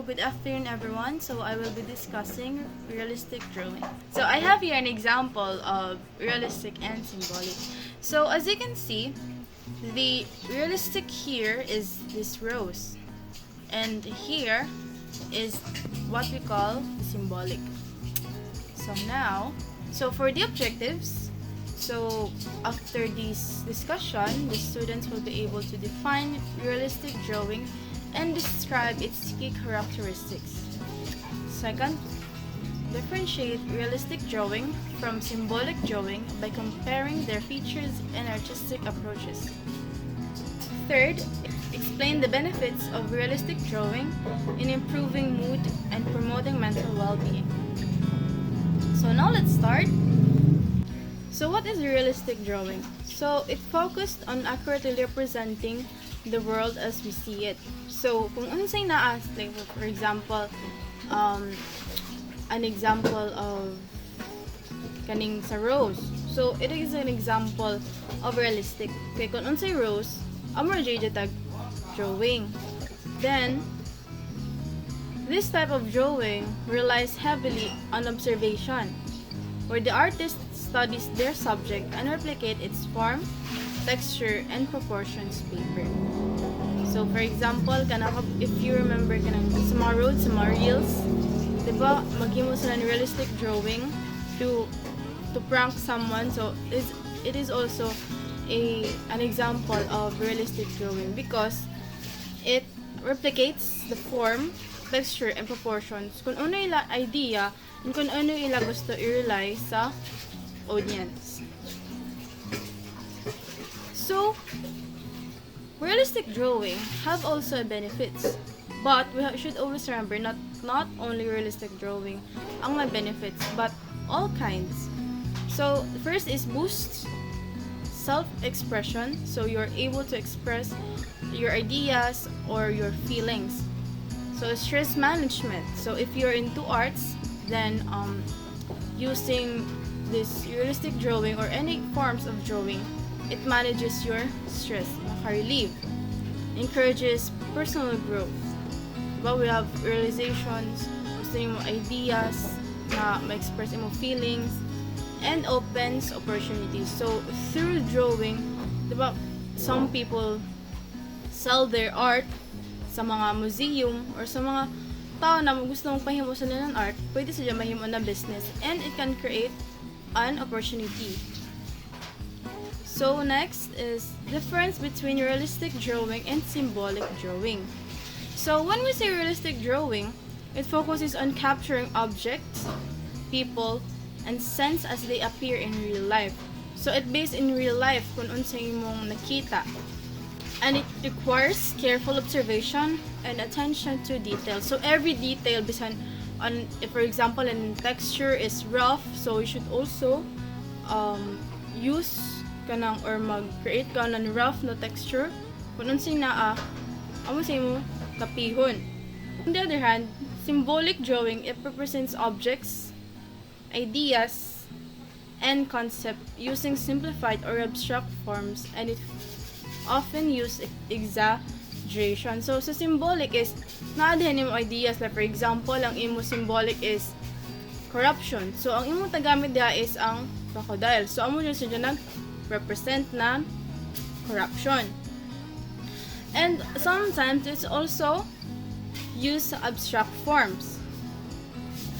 good afternoon everyone. So I will be discussing realistic drawing. So I have here an example of realistic and symbolic. So as you can see, the realistic here is this rose, and here is what we call the symbolic. So for the objectives, so after this discussion, the students will be able to define realistic drawing and describe its key characteristics. Second, differentiate realistic drawing from symbolic drawing by comparing their features and artistic approaches. Third, explain the benefits of realistic drawing in improving mood and promoting mental well-being. So now let's start. So what is realistic drawing? So it focused on accurately representing the world as we see it. So kung unsay naa, like for example, an example of kaning sa rose. So it is an example of realistic. Kay kung unsay rose, amor jay tag drawing. Then this type of drawing relies heavily on observation, where the artist studies their subject and replicate its form, texture, and proportions paper. So for example, if you remember sa mga roads, sa mga reels, diba, maghimo sila ng realistic drawing to prank someone. So it is also an example of realistic drawing because it replicates the form, texture, and proportions kung ano ila idea and kung ano ila gusto i-rely sa audience. So realistic drawing have also benefits, but we should always remember not only realistic drawing ang may benefits, but all kinds. So first is boosts self-expression, so you're able to express your ideas or your feelings. So stress management, so if you're into arts, then using this realistic drawing or any forms of drawing, it manages your stress, maka-relieve, encourages personal growth. Diba, we have realizations, gusto mo ideas, na ma-express mo feelings, and opens opportunities. So through drawing, diba, some people sell their art sa mga museum or sa mga tao na gusto mong pahimo sa ng art, pwede sila mahimo na business, and it can create an opportunity. So next is difference between realistic drawing and symbolic drawing. So when we say realistic drawing, it focuses on capturing objects, people, and scenes as they appear in real life. So it based in real life kung unsay mong nakita. And it requires careful observation and attention to detail. So every detail, bisan on, if for example, in texture is rough, so you should also use kanang or mag-create ka ng rough na texture kung unsay naa amo say mo kapihon. On the other hand, symbolic drawing, it represents objects, ideas, and concept using simplified or abstract forms, and it often use exaggeration. So sa symbolic is naadhan mo ideas, like for example, ang imo symbolic is corruption. So ang imo tagamit diha is ang crocodile. So amo siya nag-represent na corruption. And sometimes it's also use abstract forms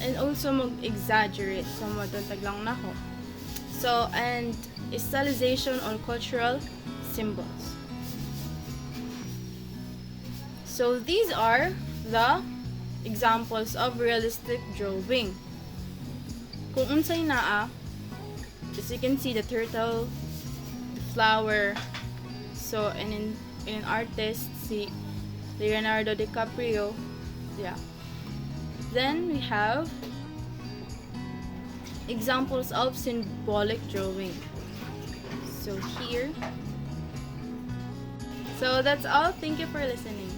and also mag-exaggerate. So matutag lang nako. So and stylization or cultural symbols. So these are the examples of realistic drawing. Kung unsay naa, as you can see, the turtle, the flower. So and in an artist, si Leonardo DiCaprio, yeah. Then we have examples of symbolic drawing. So here. So that's all. Thank you for listening.